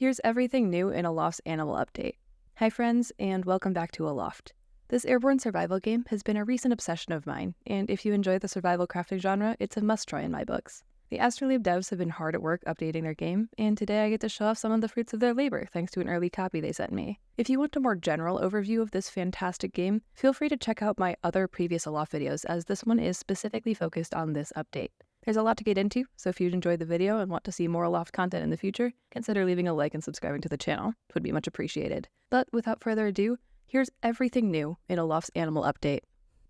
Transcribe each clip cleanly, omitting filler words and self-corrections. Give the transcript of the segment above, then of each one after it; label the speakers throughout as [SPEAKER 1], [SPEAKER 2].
[SPEAKER 1] Here's everything new in Aloft's Animal Update. Hi friends, and welcome back to Aloft. This airborne survival game has been a recent obsession of mine, and if you enjoy the survival crafting genre, it's a must-try in my books. The Alidove devs have been hard at work updating their game, and today I get to show off some of the fruits of their labor thanks to an early copy they sent me. If you want a more general overview of this fantastic game, feel free to check out my other previous Aloft videos, as this one is specifically focused on this update. There's a lot to get into, so if you'd enjoyed the video and want to see more Aloft content in the future, consider leaving a like and subscribing to the channel. It would be much appreciated. But without further ado, here's everything new in Aloft's Animal Update.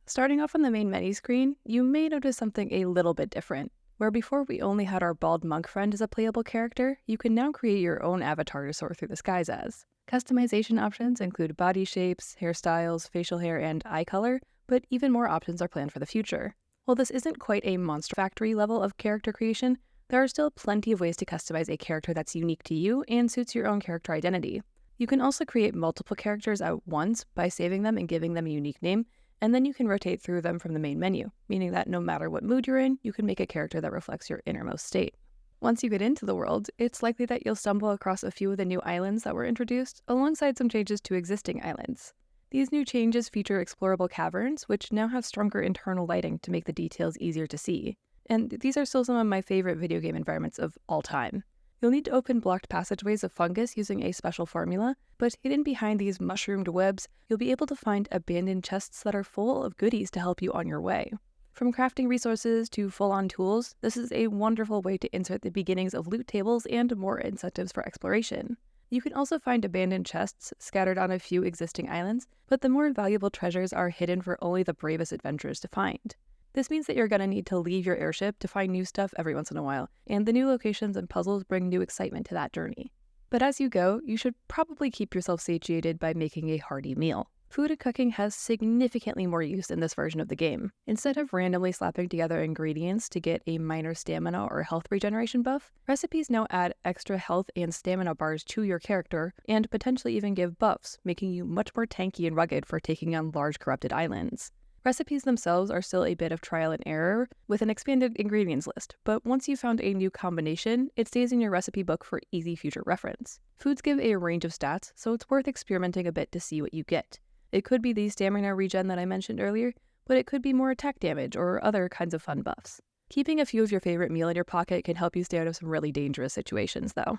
[SPEAKER 1] Starting off on the main menu screen, you may notice something a little bit different. Where before we only had our bald monk friend as a playable character, you can now create your own avatar to soar through the skies as. Customization options include body shapes, hairstyles, facial hair, and eye color, but even more options are planned for the future. While this isn't quite a Monster Factory level of character creation, there are still plenty of ways to customize a character that's unique to you and suits your own character identity. You can also create multiple characters at once by saving them and giving them a unique name, and then you can rotate through them from the main menu, meaning that no matter what mood you're in, you can make a character that reflects your innermost state. Once you get into the world, it's likely that you'll stumble across a few of the new islands that were introduced, alongside some changes to existing islands. These new changes feature explorable caverns, which now have stronger internal lighting to make the details easier to see. And these are still some of my favorite video game environments of all time. You'll need to open blocked passageways of fungus using a special formula, but hidden behind these mushroomed webs, you'll be able to find abandoned chests that are full of goodies to help you on your way. From crafting resources to full-on tools, this is a wonderful way to insert the beginnings of loot tables and more incentives for exploration. You can also find abandoned chests scattered on a few existing islands, but the more valuable treasures are hidden for only the bravest adventurers to find. This means that you're going to need to leave your airship to find new stuff every once in a while, and the new locations and puzzles bring new excitement to that journey. But as you go, you should probably keep yourself satiated by making a hearty meal. Food and cooking has significantly more use in this version of the game. Instead of randomly slapping together ingredients to get a minor stamina or health regeneration buff, recipes now add extra health and stamina bars to your character, and potentially even give buffs, making you much more tanky and rugged for taking on large corrupted islands. Recipes themselves are still a bit of trial and error with an expanded ingredients list, but once you've found a new combination, it stays in your recipe book for easy future reference. Foods give a range of stats, so it's worth experimenting a bit to see what you get. It could be the stamina regen that I mentioned earlier, but it could be more attack damage or other kinds of fun buffs. Keeping a few of your favorite meal in your pocket can help you stay out of some really dangerous situations, though.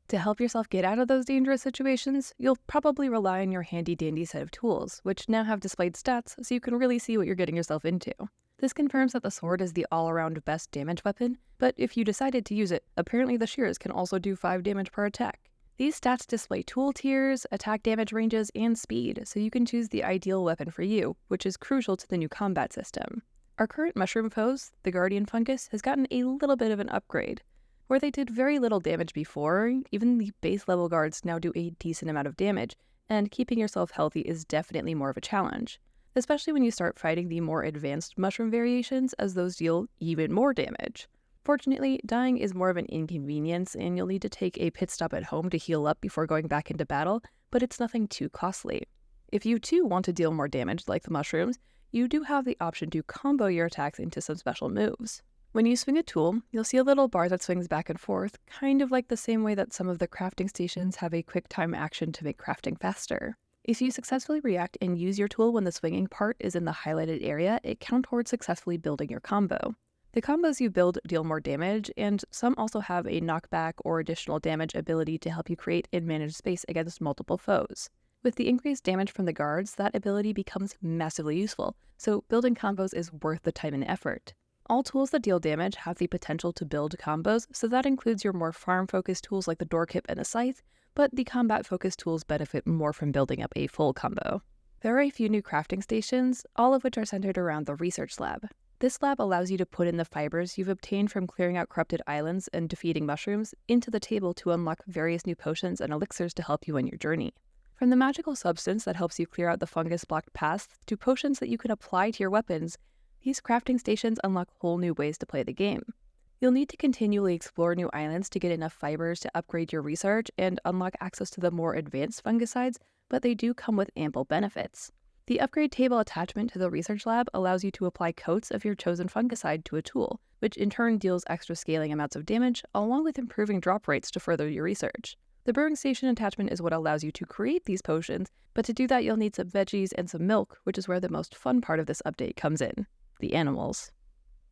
[SPEAKER 1] To help yourself get out of those dangerous situations, you'll probably rely on your handy-dandy set of tools, which now have displayed stats so you can really see what you're getting yourself into. This confirms that the sword is the all-around best damage weapon, but if you decided to use it, apparently the shears can also do 5 damage per attack. These stats display tool tiers, attack damage ranges, and speed, so you can choose the ideal weapon for you, which is crucial to the new combat system. Our current mushroom foes, the Guardian Fungus, has gotten a little bit of an upgrade. Where they did very little damage before, even the base level guards now do a decent amount of damage, and keeping yourself healthy is definitely more of a challenge, especially when you start fighting the more advanced mushroom variations, as those deal even more damage. Fortunately, dying is more of an inconvenience, and you'll need to take a pit stop at home to heal up before going back into battle, but it's nothing too costly. If you too want to deal more damage like the mushrooms, you do have the option to combo your attacks into some special moves. When you swing a tool, you'll see a little bar that swings back and forth, kind of like the same way that some of the crafting stations have a quick time action to make crafting faster. If you successfully react and use your tool when the swinging part is in the highlighted area, it counts towards successfully building your combo. The combos you build deal more damage, and some also have a knockback or additional damage ability to help you create and manage space against multiple foes. With the increased damage from the guards, that ability becomes massively useful, so building combos is worth the time and effort. All tools that deal damage have the potential to build combos, so that includes your more farm-focused tools like the door kip and the scythe, but the combat-focused tools benefit more from building up a full combo. There are a few new crafting stations, all of which are centered around the research lab. This lab allows you to put in the fibers you've obtained from clearing out corrupted islands and defeating mushrooms into the table to unlock various new potions and elixirs to help you on your journey. From the magical substance that helps you clear out the fungus-blocked paths to potions that you can apply to your weapons, these crafting stations unlock whole new ways to play the game. You'll need to continually explore new islands to get enough fibers to upgrade your research and unlock access to the more advanced fungicides, but they do come with ample benefits. The upgrade table attachment to the research lab allows you to apply coats of your chosen fungicide to a tool, which in turn deals extra scaling amounts of damage, along with improving drop rates to further your research. The brewing station attachment is what allows you to create these potions, but to do that you'll need some veggies and some milk, which is where the most fun part of this update comes in: the animals.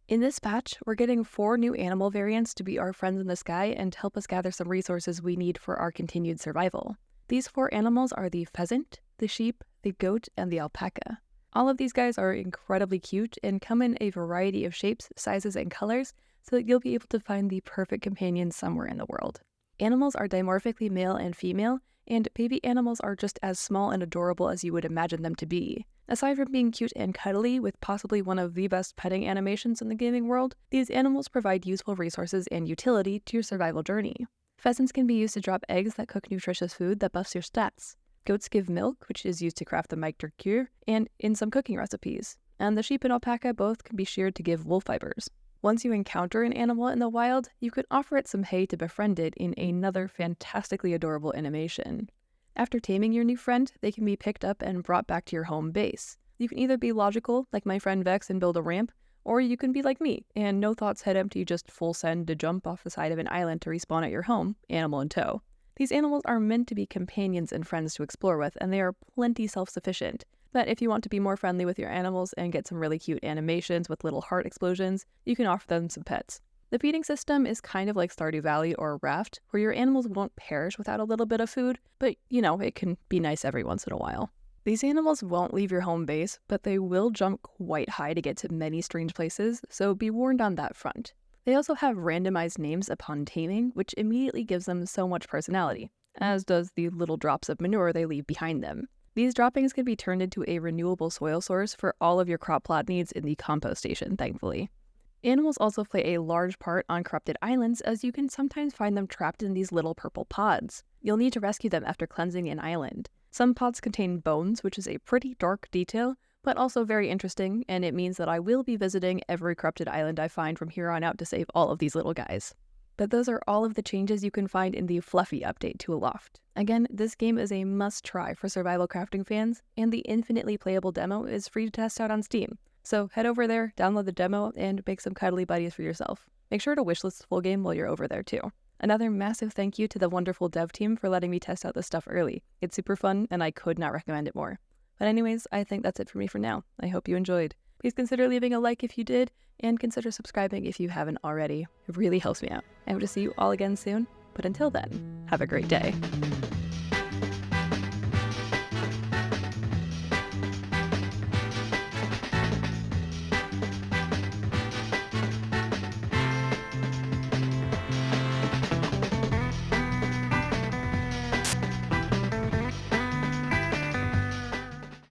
[SPEAKER 1] In this patch, we're getting 4 new animal variants to be our friends in the sky and help us gather some resources we need for our continued survival. These 4 animals are the pheasant, the sheep, the goat, and the alpaca. All of these guys are incredibly cute and come in a variety of shapes, sizes, and colors, so that you'll be able to find the perfect companion somewhere in the world. Animals are dimorphically male and female, and baby animals are just as small and adorable as you would imagine them to be. Aside from being cute and cuddly with possibly one of the best petting animations in the gaming world, these animals provide useful resources and utility to your survival journey. Pheasants can be used to drop eggs that cook nutritious food that buffs your stats. Goats give milk, which is used to craft the mitre cure, and in some cooking recipes. And the sheep and alpaca both can be sheared to give wool fibers. Once you encounter an animal in the wild, you can offer it some hay to befriend it in another fantastically adorable animation. After taming your new friend, they can be picked up and brought back to your home base. You can either be logical, like my friend Vex, and build a ramp, or you can be like me, and no thoughts head empty, just full send to jump off the side of an island to respawn at your home, animal in tow. These animals are meant to be companions and friends to explore with, and they are plenty self-sufficient. But if you want to be more friendly with your animals and get some really cute animations with little heart explosions, you can offer them some pets. The feeding system is kind of like Stardew Valley or Raft, where your animals won't perish without a little bit of food, but it can be nice every once in a while. These animals won't leave your home base, but they will jump quite high to get to many strange places, so be warned on that front. They also have randomized names upon taming, which immediately gives them so much personality, as does the little drops of manure they leave behind them. These droppings can be turned into a renewable soil source for all of your crop plot needs in the compost station, thankfully. Animals also play a large part on corrupted islands, as you can sometimes find them trapped in these little purple pods. You'll need to rescue them after cleansing an island. Some pods contain bones, which is a pretty dark detail, but also very interesting, and it means that I will be visiting every corrupted island I find from here on out to save all of these little guys. But those are all of the changes you can find in the fluffy update to Aloft. Again, this game is a must-try for survival crafting fans, and the infinitely playable demo is free to test out on Steam. So head over there, download the demo, and make some cuddly buddies for yourself. Make sure to wishlist the full game while you're over there too. Another massive thank you to the wonderful dev team for letting me test out this stuff early. It's super fun, and I could not recommend it more. But anyways, I think that's it for me for now. I hope you enjoyed. Please consider leaving a like if you did, and consider subscribing if you haven't already. It really helps me out. I hope to see you all again soon, but until then, have a great day.